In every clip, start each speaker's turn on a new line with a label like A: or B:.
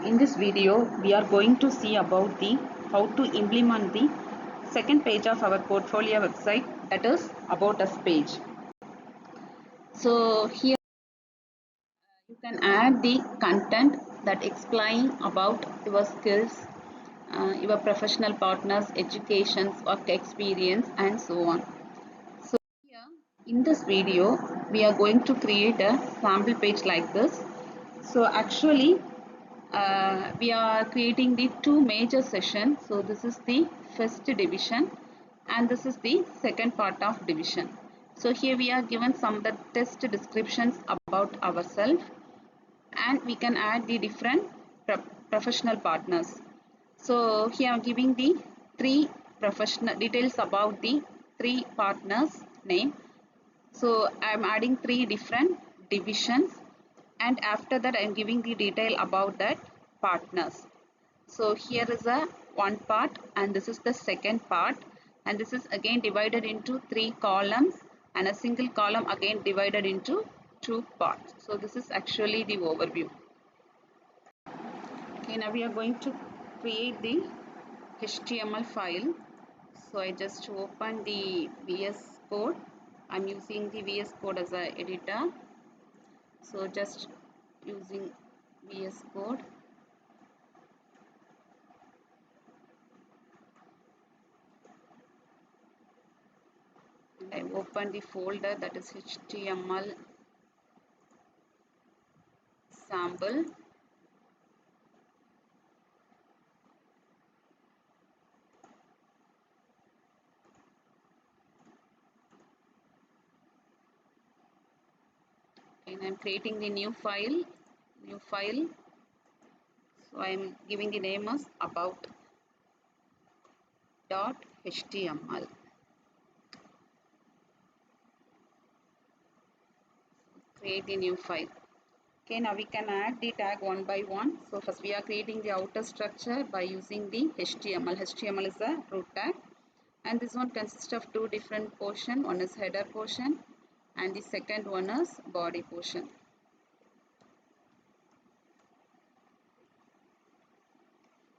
A: In this video, we are going to see about the how to implement the second page of our portfolio website, that is about us page. So here you can add the content that explain about your skills, your professional partners, education, work experience, and so on. So here in this video, we are going to create a sample page like this. So actually we are creating the two major sessions. So this is the first division and this is the second part of division. So here we are given some of the test descriptions about ourselves, and we can add the different professional partners. So here I am giving the three professional details about the three partners name. So I am adding three different divisions, and after that I am giving the detail about that partners. So here is a one part and this is the second part, and this is again divided into three columns and a single column again divided into two parts. So this is actually the overview. Okay, now we are going to create the HTML file. So I just open the VS Code. I'm using the VS Code as an editor. So just using VS Code. And I open the folder, that is HTML sample. And I'm creating the new file. So I'm giving the name as about.html. Create the new file. Okay, now we can add the tag one by one. So first we are creating the outer structure by using the HTML. HTML is a root tag, and this one consists of two different portions. One is header portion and the second one is body portion.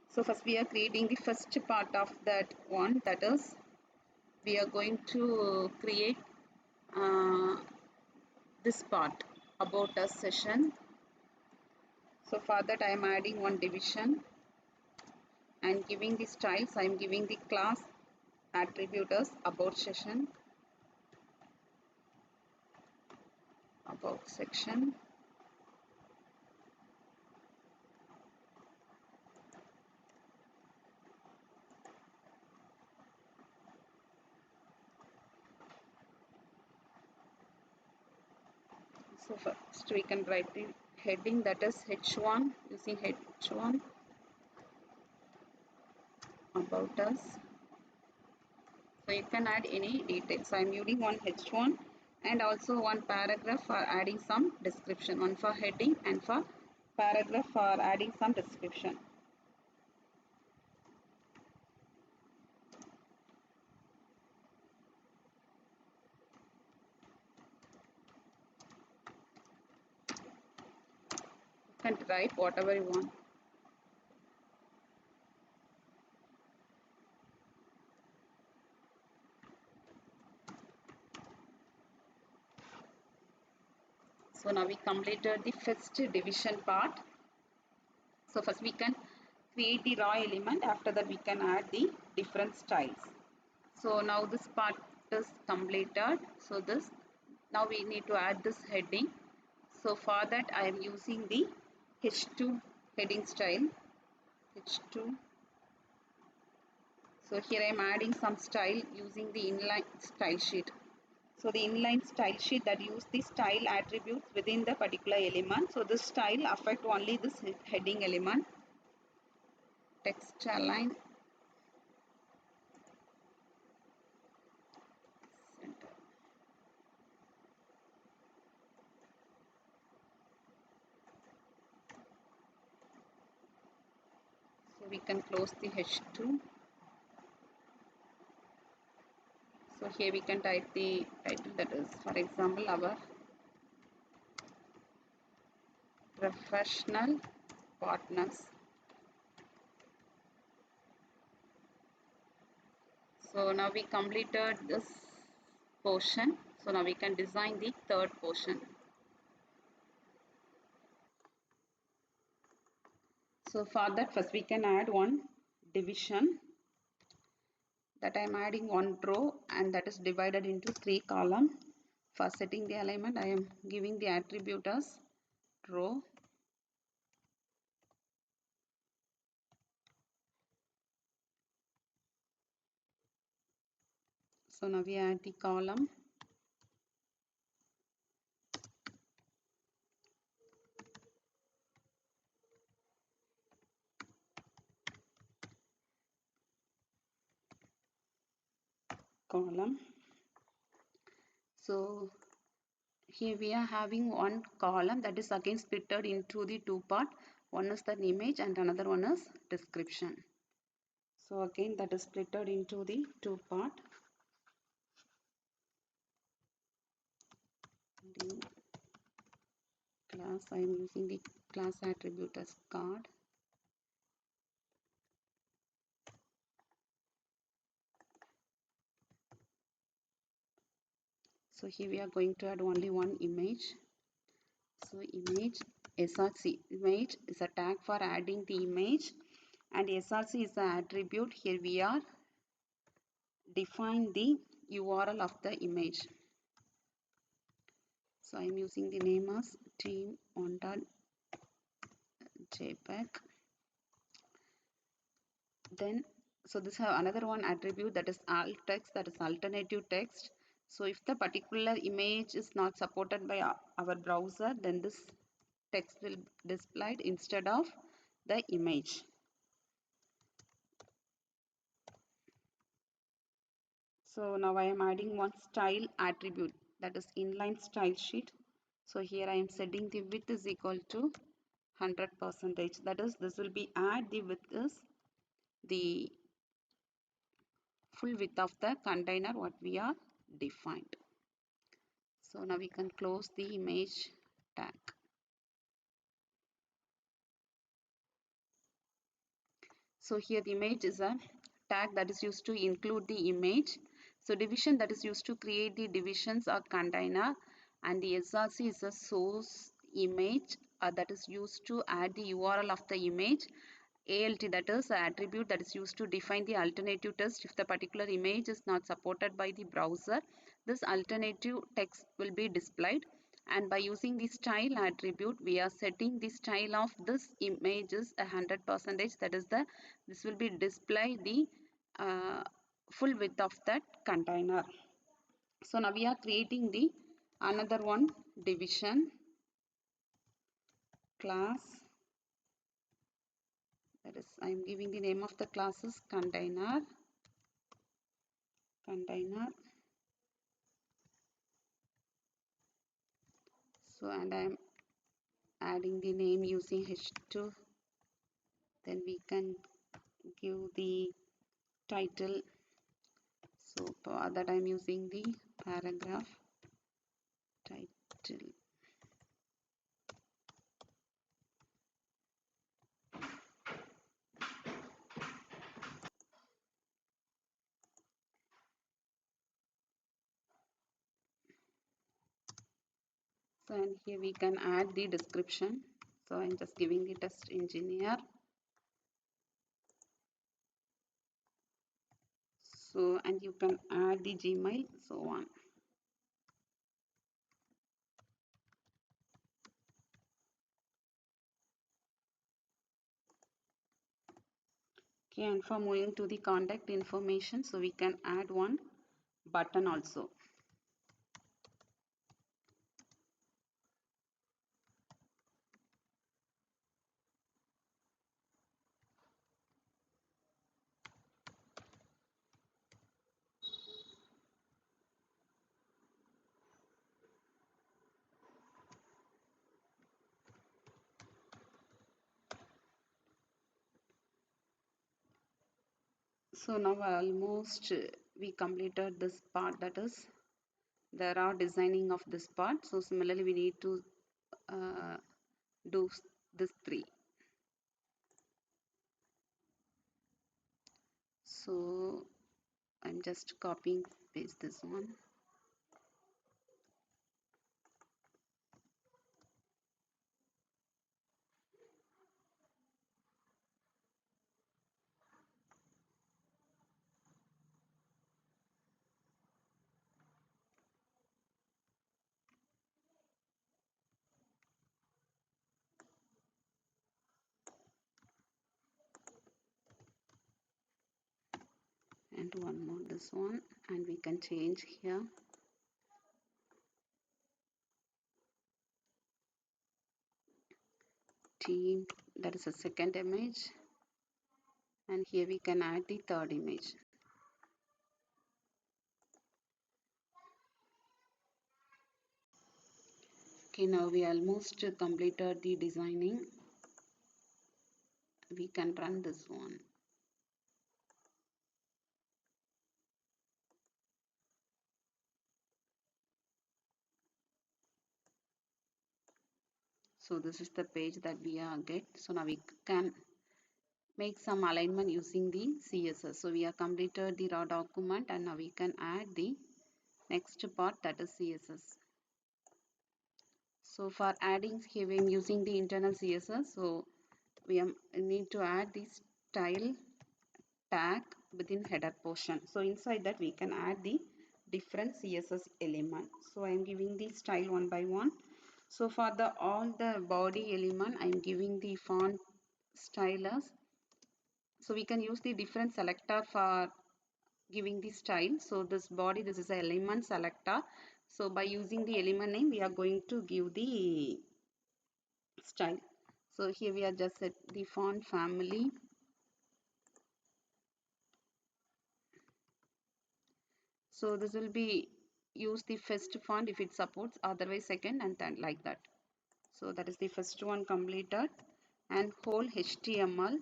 A: So first we are creating the first part of that one, that is we are going to create this part about us session. So for that I am adding one division and giving the styles. I am giving the class attribute as about session, about section. So first we can write the heading, that is H1, using H1 about us. So you can add any details. So I am using one H1 and also one paragraph for adding some description, one for heading and for paragraph for adding some description. You can write whatever you want. So now we completed the first division part. So first we can create the raw element, after that we can add the different styles. So now this part is completed. So this, now we need to add this heading. So for that I am using the H2 heading style, H2. So here I am adding some style using the inline style sheet. So the inline style sheet that use the style attributes within the particular element. So this style affect only this heading element. Text align, center. So we can close the H2. So here we can type the title, that is for example our professional partners. So now we completed this portion. So now we can design the third portion. So for that, first we can add one division, that I am adding one row, and that is divided into 3 columns. For setting the alignment, I am giving the attribute as row. So now we add the column. So here we are having one column that is again splitted into the two part. One is the image and another one is description. So again that is splitted into the two part. In class I am using the class attribute as card. So here we are going to add only one image. So image src, image is a tag for adding the image, and src is the attribute. Here we are define the URL of the image. So I am using the name as team1.jpg. Then so this have another one attribute, that is alt text, that is alternative text. So if the particular image is not supported by our browser, then this text will be displayed instead of the image. So now I am adding one style attribute, that is inline style sheet. So here I am setting the width is equal to 100%. That is, this will be add the width is the full width of the container what we are defined. So now we can close the image tag. So here the image is a tag that is used to include the image. So division, that is used to create the divisions or container, and the src is a source image that is used to add the URL of the image. ALT, that is an attribute that is used to define the alternative text if the particular image is not supported by the browser. This alternative text will be displayed, and by using the style attribute we are setting the style of this image is 100%. That is the this will be display the full width of that container. So now we are creating the another one division class, that is I am giving the name of the class is container. So and I am adding the name using h2. Then we can give the title. So for that I am using the paragraph title. So and here we can add the description. So I'm just giving the test engineer. So and you can add the Gmail, so on. Okay, and for moving to the contact information, so we can add one button also. So now almost we completed this part, that is there are designing of this part. So similarly we need to do this 3. So I'm just copying paste this one. And one more this one, and we can change here. Team, that is a second image, and here we can add the third image. Okay, now we almost completed the designing. We can run this one. So this is the page that we are get. So now we can make some alignment using the CSS. So we have completed the raw document, and now we can add the next part, that is CSS. So for adding here, I'm using the internal CSS. So we need to add the style tag within header portion. So inside that we can add the different CSS element. So I'm giving the style one by one. So for the all the body element, I'm giving the font stylers. So we can use the different selector for giving the style. So this body, this is the element selector. So by using the element name, we are going to give the style. So here we are just set the font family. So this will be use the first font if it supports, otherwise second and then like that. So that is the first one completed. And whole HTML,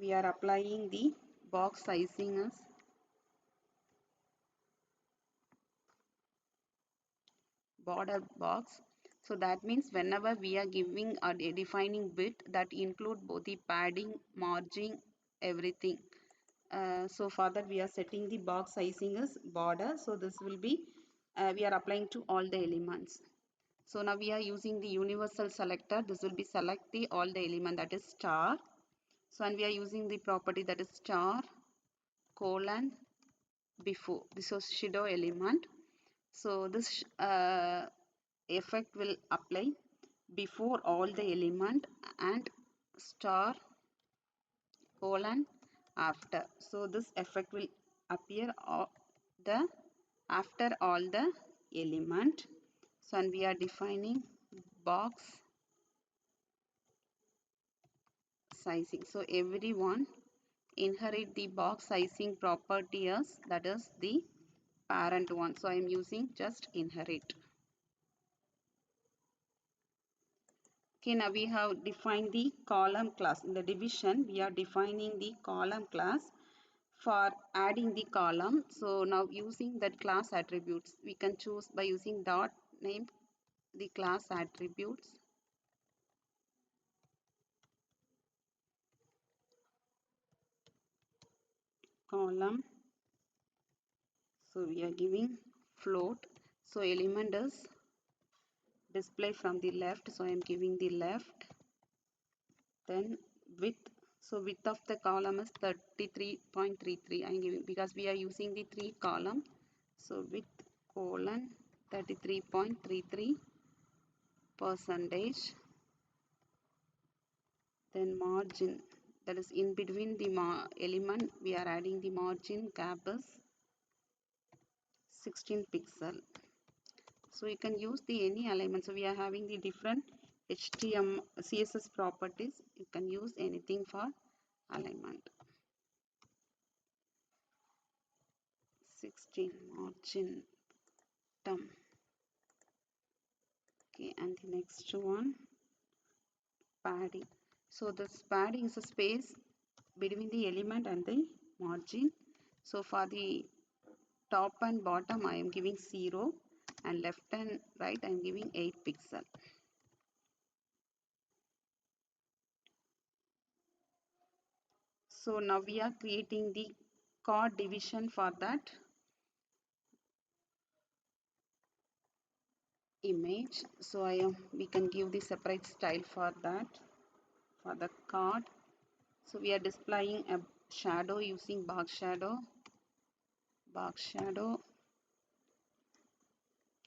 A: we are applying the box sizing as border box. So that means whenever we are giving or defining bit, that include both the padding, margin, everything. So for that we are setting the box sizing as border. So this will be we are applying to all the elements. So now we are using the universal selector. This will be select the all the element, that is star. So and we are using the property that is star colon before. This was shadow element. So this effect will apply before all the element and star colon after. So this effect will appear the after all the element. So and we are defining box sizing. So everyone inherit the box sizing property as, that is the parent one. So I am using just inherit. Okay, now we have defined the column class. In the division, we are defining the column class for adding the column. So now using that class attributes, we can choose by using dot name the class attributes. Column. So we are giving float. So element is display from the left. So I am giving the left. Then width. So width of the column is 33.33. I am giving because we are using the 3 column. So width colon 33.33 percentage. Then margin, that is in between the element we are adding the margin gap is 16 pixel. So you can use the any alignment. So we are having the different HTML CSS properties. You can use anything for alignment. 16 margin term. Okay, and the next one, padding. So this padding is a space between the element and the margin. So for the top and bottom I am giving 0 and left and right I am giving 8 pixel. So now we are creating the card division for that image. So we can give the separate style for that, for the card. So we are displaying a shadow using box shadow.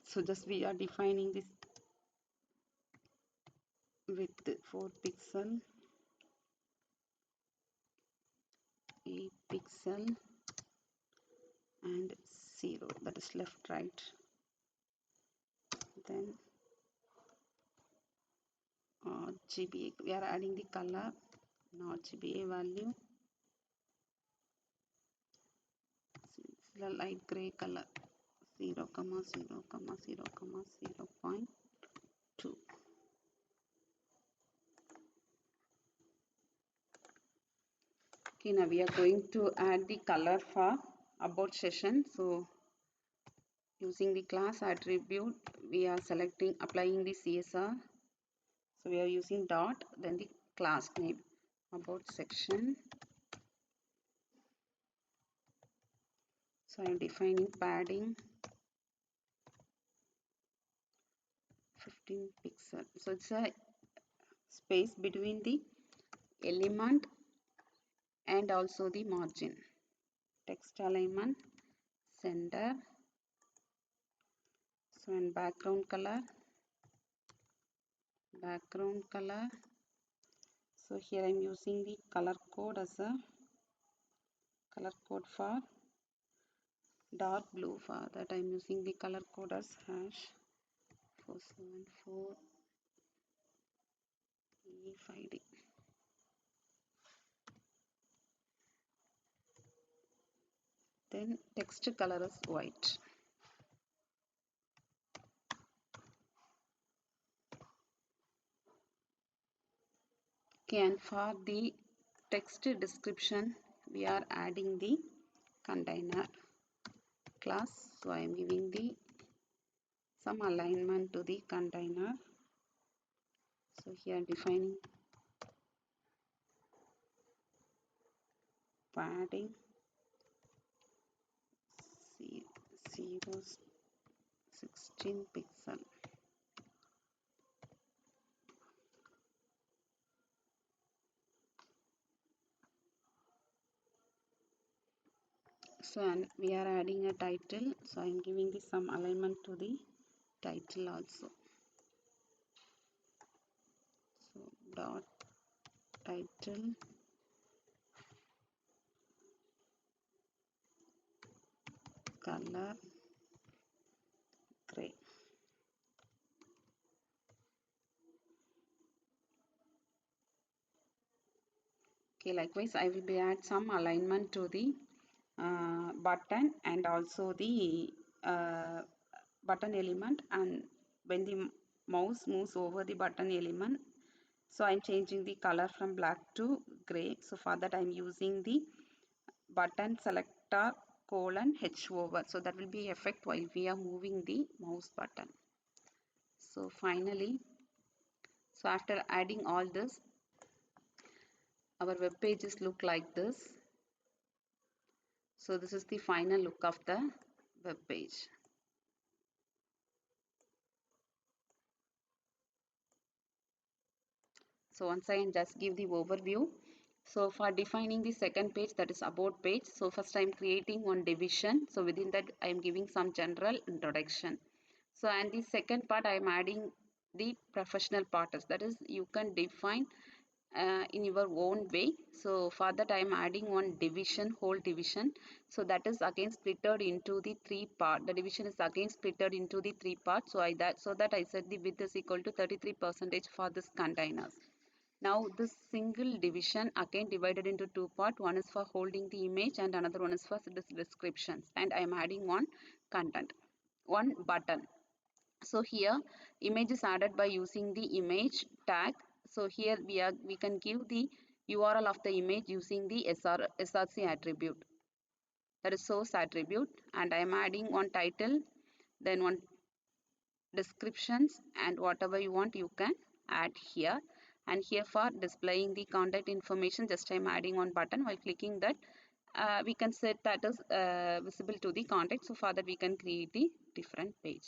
A: So just we are defining this width 4 pixel, 8 pixel and 0, that is left right. Then GBA, we are adding the color, not GBA value. It's a light gray color, 0, 0, 0, 0.2. Okay, now we are going to add the color for about session. So using the class attribute, we are applying the CSR. So we are using dot, then the class name about section. So I am defining padding 15 pixel. So it's a space between the element and also the margin. Text alignment center. So in background color. So here I am using the color code as a color code for dark blue. For that I am using the color code as #474E5D. Then text color is white. Okay, and for the text description we are adding the container class. So I am giving the some alignment to the container. So here defining padding 16 pixel. So and we are adding a title. So I am giving this some alignment to the title also. So dot title color gray. Okay, likewise I will be add some alignment to the button and also the button element, and when the mouse moves over the button element, so I'm changing the color from black to gray. So for that I'm using the button selector :H over, so that will be effect while we are moving the mouse button. So finally, so after adding all this, our web pages look like this. So this is the final look of the web page. So once I just give the overview. So for defining the second page, that is about page, so first I am creating one division. So within that I am giving some general introduction. So and the second part I am adding the professional parts, that is you can define in your own way. So for that I am adding one division, whole division. So that is again splitted into the three part. The division is again splitted into the three parts. So that I said the width is equal to 33% for this containers. Now this single division again divided into two parts. One is for holding the image and another one is for this descriptions. And I am adding one content, one button. So here image is added by using the image tag. So here we can give the URL of the image using the src attribute, that is source attribute, and I am adding one title, then one descriptions, and whatever you want you can add here. And here for displaying the contact information, just I am adding one button. While clicking that, we can set that as visible to the context. So for that we can create the different page.